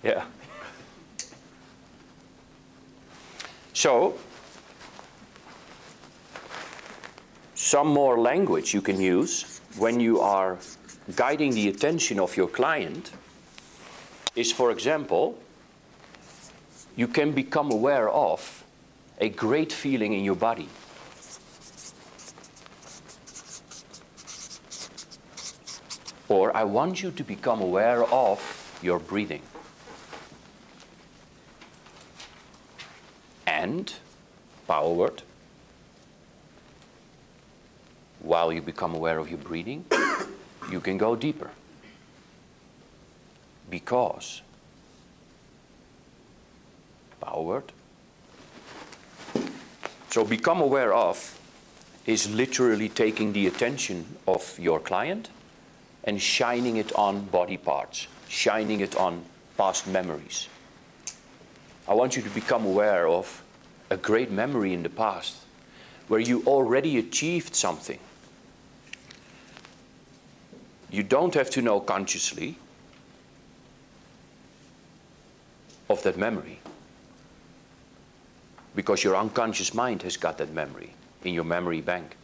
Yeah. So, some more language you can use when you are guiding the attention of your client is, for example, you can become aware of a great feeling in your body. Or I want you to become aware of your breathing. And, power word, while you become aware of your breathing, you can go deeper. Because, power word. So become aware of is literally taking the attention of your client and shining it on body parts, shining it on past memories. I want you to become aware of a great memory in the past where you already achieved something. You don't have to know consciously of that memory, because your unconscious mind has got that memory in your memory bank.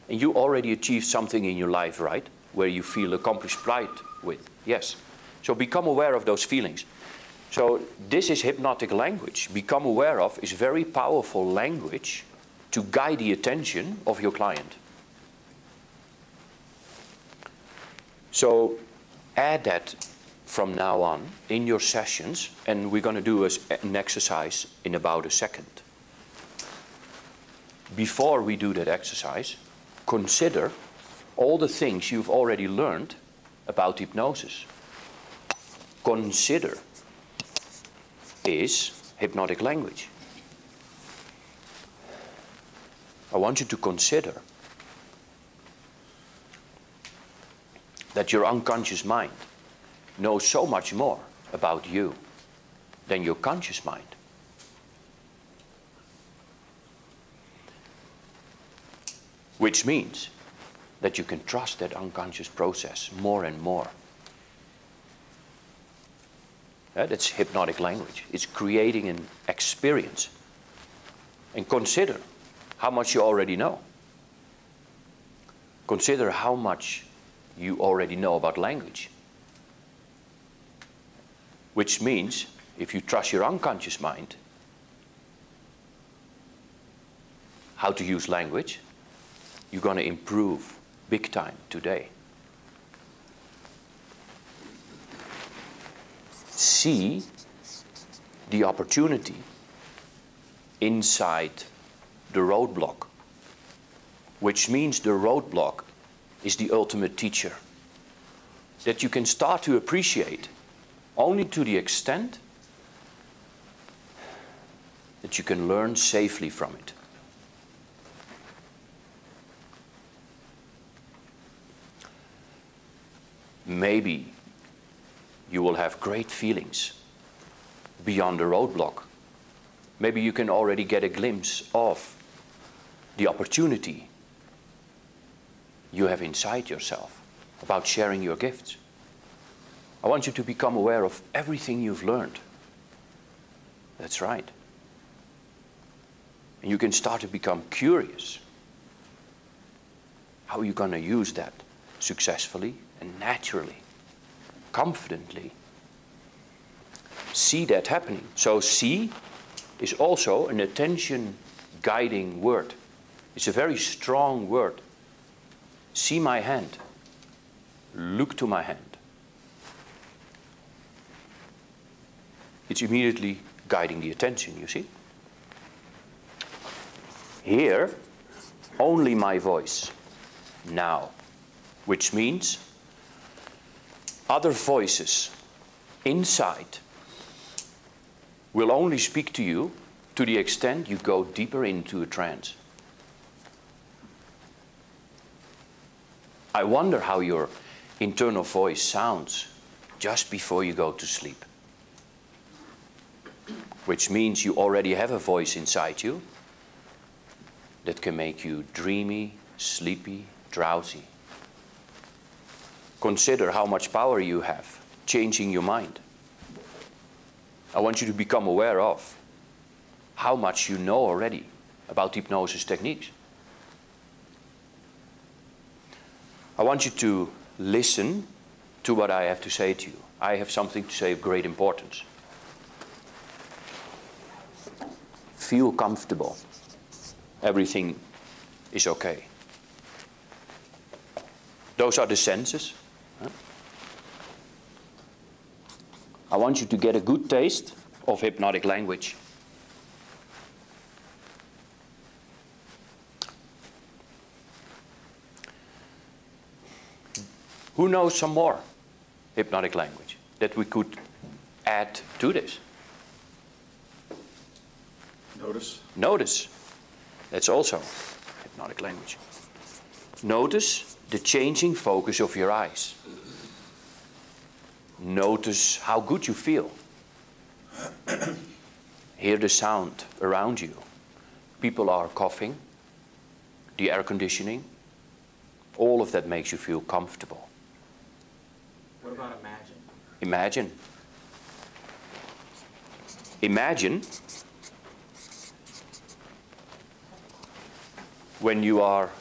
And you already achieved something in your life, right? Where you feel accomplished pride with. Yes. So become aware of those feelings. So this is hypnotic language. Become aware of is very powerful language to guide the attention of your client. So add that from now on in your sessions, and we're going to do an exercise in about a second. Before we do that exercise, consider all the things you've already learned about hypnosis. Consider is hypnotic language. I want you to consider that your unconscious mind knows so much more about you than your conscious mind. Which means that you can trust that unconscious process more and more. That's hypnotic language. It's creating an experience. And consider how much you already know. Consider how much you already know about language. Which means, if you trust your unconscious mind how to use language, you're going to improve big time today. See the opportunity inside the roadblock, which means the roadblock is the ultimate teacher that you can start to appreciate only to the extent that you can learn safely from it. Maybe you will have great feelings beyond the roadblock. Maybe you can already get a glimpse of the opportunity you have inside yourself about sharing your gifts. I want you to become aware of everything you've learned. That's right. And you can start to become curious. How are you going to use that successfully and naturally, confidently? See that happening. So see is also an attention guiding word. It's a very strong word. See my hand. Look to my hand. It's immediately guiding the attention, you see. Hear only my voice now, which means other voices inside will only speak to you to the extent you go deeper into a trance. I wonder how your internal voice sounds just before you go to sleep. Which means you already have a voice inside you that can make you dreamy, sleepy, drowsy. Consider how much power you have changing your mind. I want you to become aware of how much you know already about hypnosis techniques. I want you to listen to what I have to say to you. I have something to say of great importance. Feel comfortable. Everything is okay. Those are the senses. I want you to get a good taste of hypnotic language. Who knows some more hypnotic language that we could add to this? Notice. Notice. That's also hypnotic language. Notice the changing focus of your eyes. Notice how good you feel. Hear the sound around you. People are coughing. The air conditioning. All of that makes you feel comfortable. What about imagine? Imagine. Imagine when you are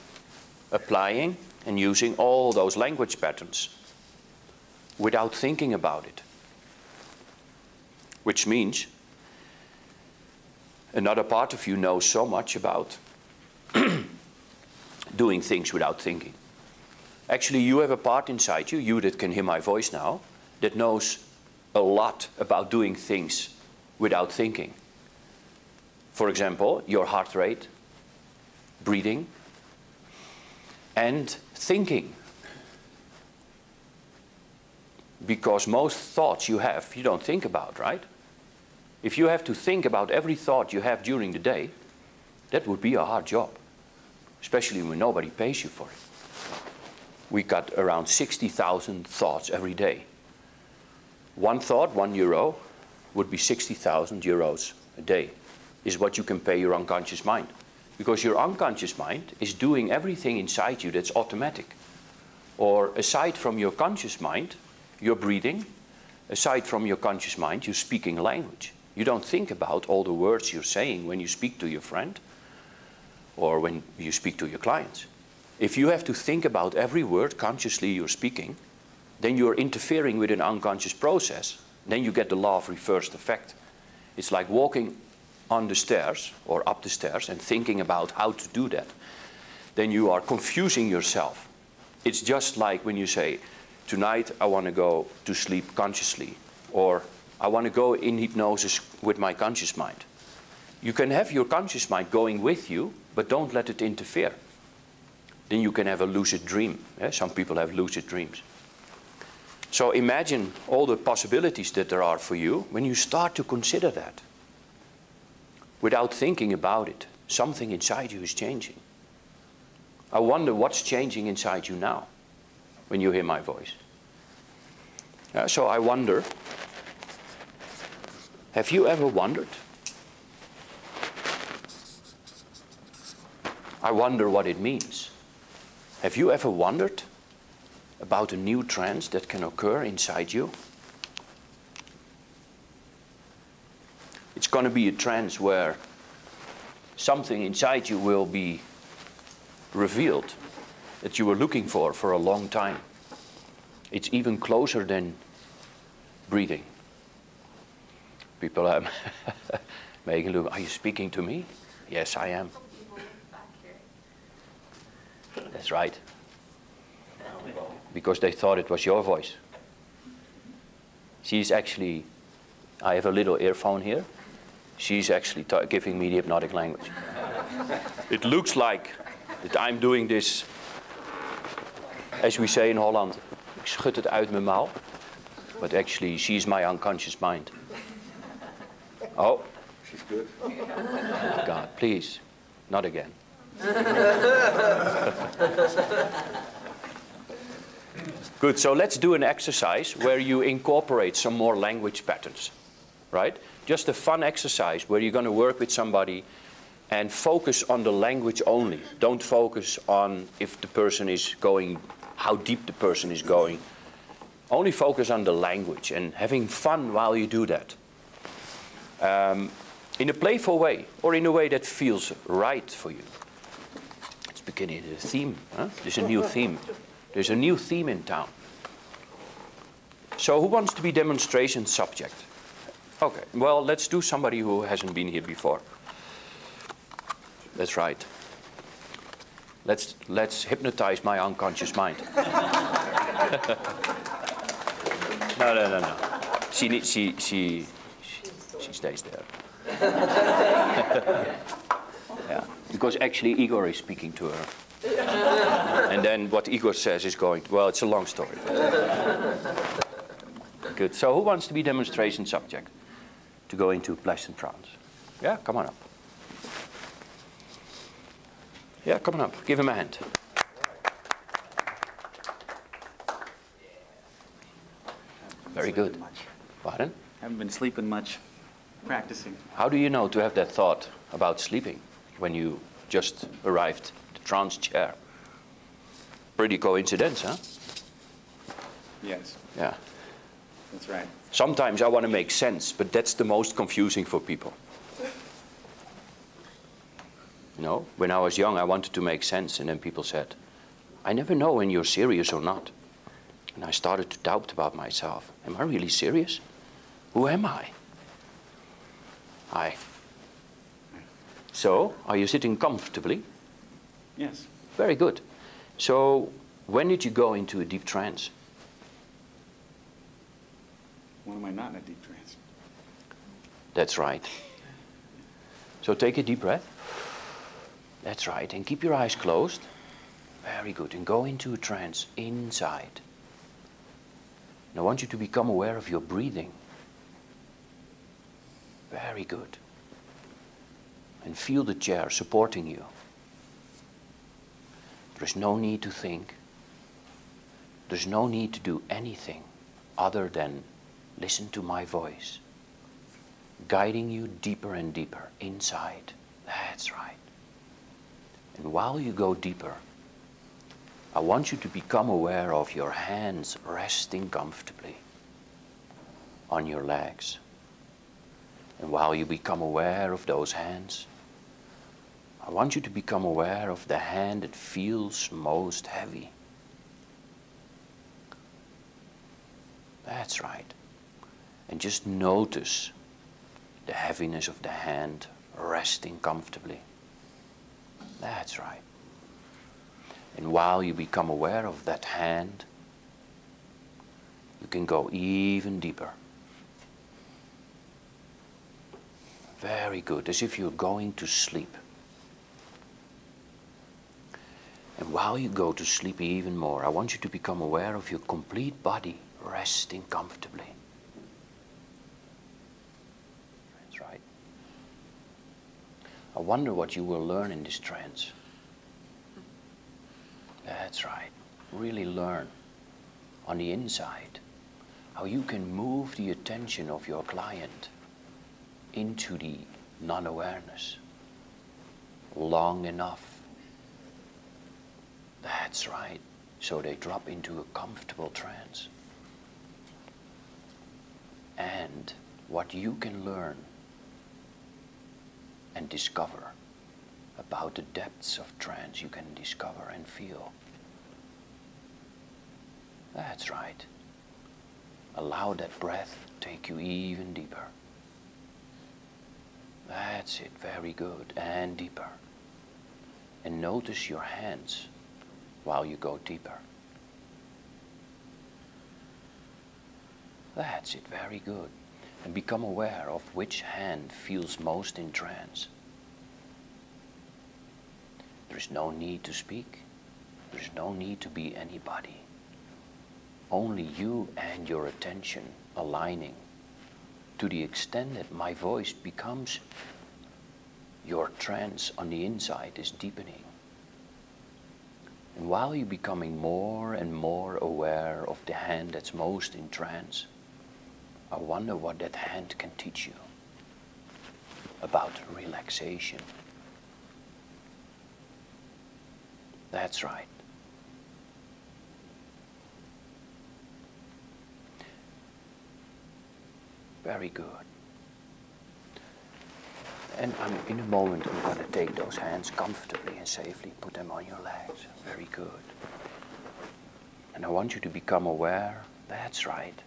applying and using all those language patterns without thinking about it. Which means another part of you knows so much about doing things without thinking. Actually, you have a part inside you, you that can hear my voice now, that knows a lot about doing things without thinking. For example, your heart rate, breathing, and thinking. Because most thoughts you have, you don't think about, right? If you have to think about every thought you have during the day, that would be a hard job. Especially when nobody pays you for it. We got around 60,000 thoughts every day. One thought, €1, would be 60,000 euros a day, is what you can pay your unconscious mind. Because your unconscious mind is doing everything inside you that's automatic. Or aside from your conscious mind, you're breathing. Aside from your conscious mind, you're speaking a language. You don't think about all the words you're saying when you speak to your friend or when you speak to your clients. If you have to think about every word consciously you're speaking, then you're interfering with an unconscious process. Then you get the law of reversed effect. It's like walking on the stairs or up the stairs and thinking about how to do that. Then you are confusing yourself. It's just like when you say, tonight I want to go to sleep consciously, or I want to go in hypnosis with my conscious mind. You can have your conscious mind going with you, but don't let it interfere. Then you can have a lucid dream. Yeah? Some people have lucid dreams. So imagine all the possibilities that there are for you when you start to consider that. Without thinking about it, something inside you is changing. I wonder what's changing inside you now when you hear my voice. So I wonder, have you ever wondered? I wonder what it means. Have you ever wondered about a new trance that can occur inside you? It's going to be a trance where something inside you will be revealed that you were looking for a long time. It's even closer than breathing. People are making look, are you speaking to me? Yes, I am. That's right. Because they thought it was your voice. She's actually, I have a little earphone here. She's actually giving me the hypnotic language. It looks like that I'm doing this, as we say in Holland, ik schud het uit mijn mouw. But actually, she's my unconscious mind. Oh. She's good. Oh God, please, not again. Good, so let's do an exercise where you incorporate some more language patterns, right? Just a fun exercise where you're going to work with somebody and focus on the language only. Don't focus on if the person is going, how deep the person is going. Only focus on the language and having fun while you do that. in a playful way, or in a way that feels right for you. It's beginning of the theme. Huh? There's a new theme. There's a new theme in town. So who wants to be demonstration subject? Okay, well, let's do somebody who hasn't been here before. That's right. Let's hypnotize my unconscious mind. No. She stays there. Yeah, because actually Igor is speaking to her. And then what Igor says is going, well, it's a long story. Good. So who wants to be demonstration subject? To go into pleasant trance? Yeah, come on up. Yeah, come on up. Give him a hand. Very good. Pardon? Haven't been sleeping much. Practicing. How do you know to have that thought about sleeping when you just arrived at the trance chair? Pretty coincidence, huh? Yes, Yeah. that's right. Sometimes I want to make sense, but that's the most confusing for people. You know, when I was young, I wanted to make sense, and then people said, I never know when you're serious or not. And I started to doubt about myself. Am I really serious? Who am I? So, are you sitting comfortably? Yes. Very good. So, when did you go into a deep trance? When am I not in a deep trance? That's right. So take a deep breath. That's right. And keep your eyes closed. Very good. And go into a trance inside. And I want you to become aware of your breathing. Very good. And feel the chair supporting you. There's no need to think. There's no need to do anything other than listen to my voice, guiding you deeper and deeper inside. That's right. And while you go deeper, I want you to become aware of your hands resting comfortably on your legs. And while you become aware of those hands, I want you to become aware of the hand that feels most heavy. That's right. And just notice the heaviness of the hand resting comfortably. That's right. And while you become aware of that hand, you can go even deeper. Very good, as if you're going to sleep. And while you go to sleep even more, I want you to become aware of your complete body resting comfortably. That's right. I wonder what you will learn in this trance. That's right. Really learn on the inside how you can move the attention of your client into the non-awareness long enough. That's right. So they drop into a comfortable trance. And what you can learn and discover about the depths of trance you can discover and feel. That's right. Allow that breath to take you even deeper. That's it, very good, and deeper. And notice your hands while you go deeper. That's it, very good. And become aware of which hand feels most in trance. There's no need to speak. There's no need to be anybody. Only you and your attention aligning to the extent that my voice becomes your trance on the inside is deepening. And while you're becoming more and more aware of the hand that's most in trance, I wonder what that hand can teach you about relaxation. That's right. Very good. And in a moment I'm going to take those hands comfortably and safely, put them on your legs. Very good. And I want you to become aware, that's right,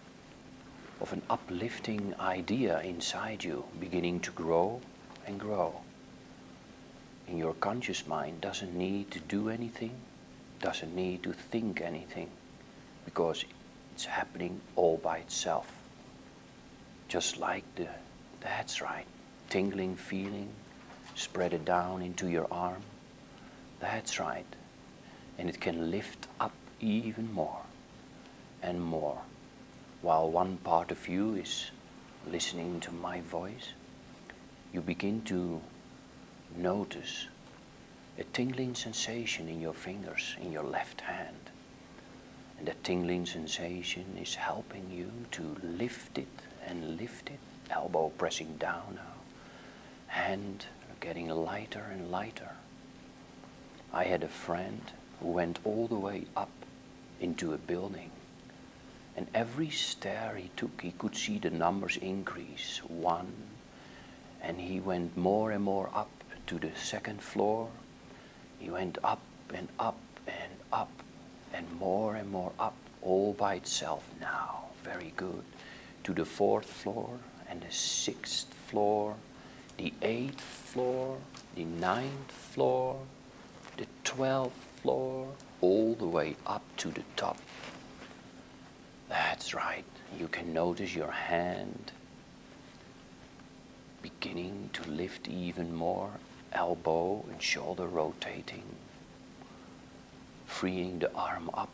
of an uplifting idea inside you beginning to grow and grow. And your conscious mind doesn't need to do anything, doesn't need to think anything, because it's happening all by itself. Just like that's right, tingling feeling, spread it down into your arm. That's right. And it can lift up even more and more. While one part of you is listening to my voice, you begin to notice a tingling sensation in your fingers, in your left hand. And that tingling sensation is helping you to lift it and lift it, elbow pressing down now, hand getting lighter and lighter. I had a friend who went all the way up into a building, and every stair he took he could see the numbers increase, 1, and he went more and more up to the 2nd floor. He went up and up and up and more up, all by itself now. Very good. To the 4th floor and the 6th floor, the 8th floor, the 9th floor, the 12th floor, all the way up to the top. That's right. You can notice your hand beginning to lift even more, elbow and shoulder rotating, freeing the arm up.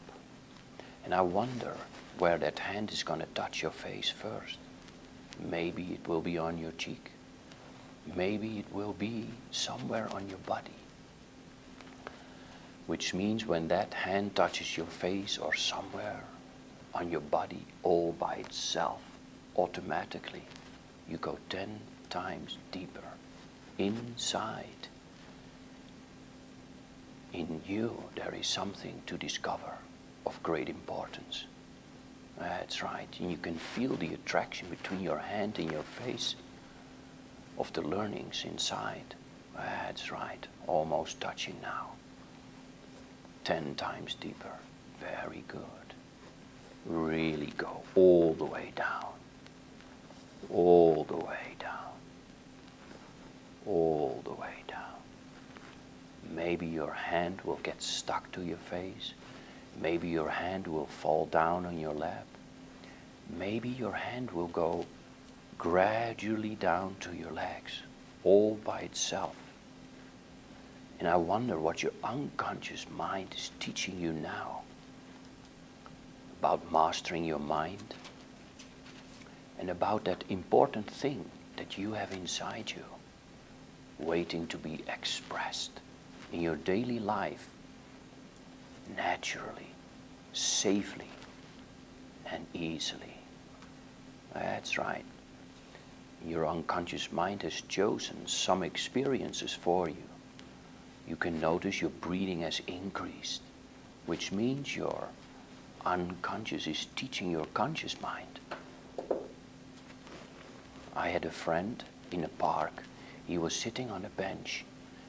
And I wonder where that hand is going to touch your face first. Maybe it will be on your cheek. Maybe it will be somewhere on your body. Which means when that hand touches your face or somewhere on your body all by itself, automatically you go 10 times deeper inside. In you there is something to discover of great importance. That's right, and you can feel the attraction between your hand and your face of the learnings inside. That's right, almost touching now. 10 times deeper. Very good. Really go all the way down. All the way down. All the way down. Maybe your hand will get stuck to your face. Maybe your hand will fall down on your lap. Maybe your hand will go gradually down to your legs, all by itself. And I wonder what your unconscious mind is teaching you now about mastering your mind and about that important thing that you have inside you, waiting to be expressed in your daily life, naturally, safely, and easily. That's right. Your unconscious mind has chosen some experiences for you. You can notice your breathing has increased, which means your unconscious is teaching your conscious mind. I had a friend in a park. He was sitting on a bench.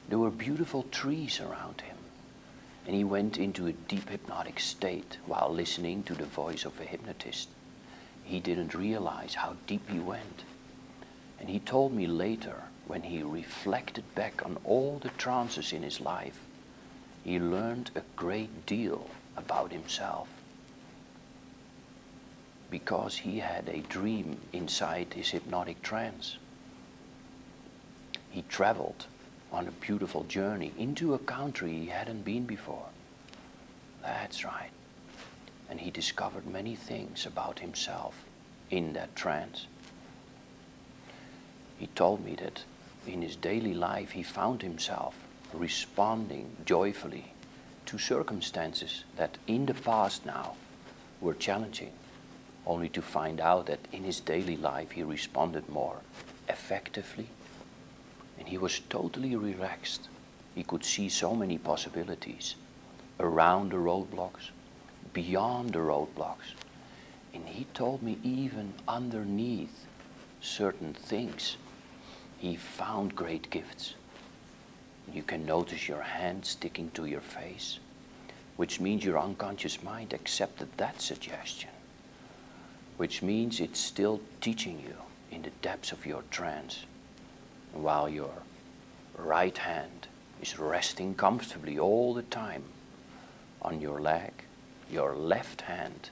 There were beautiful trees around him. And he went into a deep hypnotic state while listening to the voice of a hypnotist. He didn't realize how deep he went. And he told me later, when he reflected back on all the trances in his life, he learned a great deal about himself. Because he had a dream inside his hypnotic trance. He traveled on a beautiful journey into a country he hadn't been before. That's right. And he discovered many things about himself in that trance. He told me that in his daily life he found himself responding joyfully to circumstances that in the past now were challenging, only to find out that in his daily life he responded more effectively. And he was totally relaxed. He could see so many possibilities around the roadblocks, beyond the roadblocks. And he told me even underneath certain things he found great gifts. You can notice your hand sticking to your face, which means your unconscious mind accepted that suggestion, which means it's still teaching you in the depths of your trance, while your right hand is resting comfortably all the time on your leg. Your left hand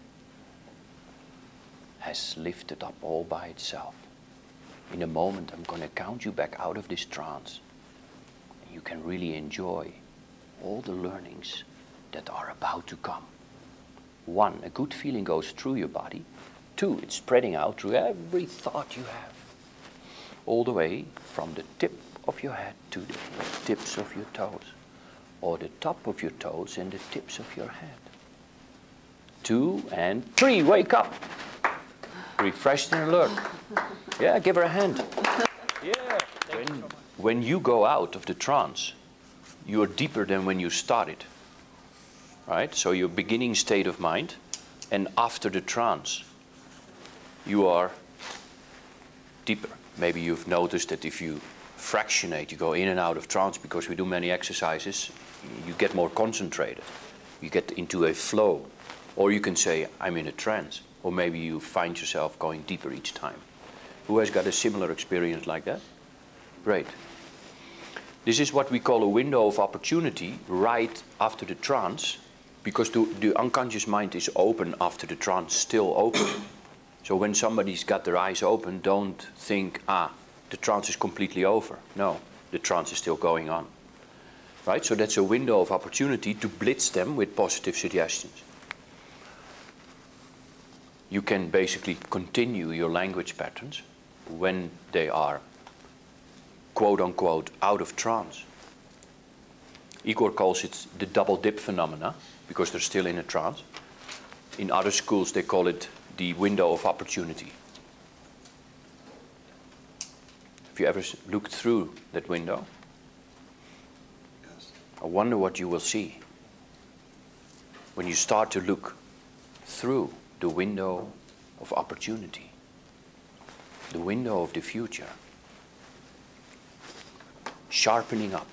has lifted up all by itself. In a moment, I'm going to count you back out of this trance. You can really enjoy all the learnings that are about to come. 1, a good feeling goes through your body. 2, it's spreading out through every thought you have, all the way from the tip of your head to the tips of your toes, or the top of your toes and the tips of your head. 2 and 3, wake up. Refreshed and alert. Yeah, give her a hand. Yeah. When you go out of the trance, you are deeper than when you started. Right? So your beginning state of mind, and after the trance, you are deeper. Maybe you've noticed that if you fractionate, you go in and out of trance because we do many exercises, you get more concentrated. You get into a flow. Or you can say, I'm in a trance. Or maybe you find yourself going deeper each time. Who has got a similar experience like that? Great. This is what we call a window of opportunity right after the trance, because the unconscious mind is open after the trance, still open. So when somebody's got their eyes open, don't think, the trance is completely over. No, the trance is still going on. Right? So that's a window of opportunity to blitz them with positive suggestions. You can basically continue your language patterns when they are quote-unquote out of trance. Igor calls it the double dip phenomena, because they're still in a trance. In other schools they call it the window of opportunity. Have you ever looked through that window? Yes. I wonder what you will see when you start to look through the window of opportunity, the window of the future, sharpening up.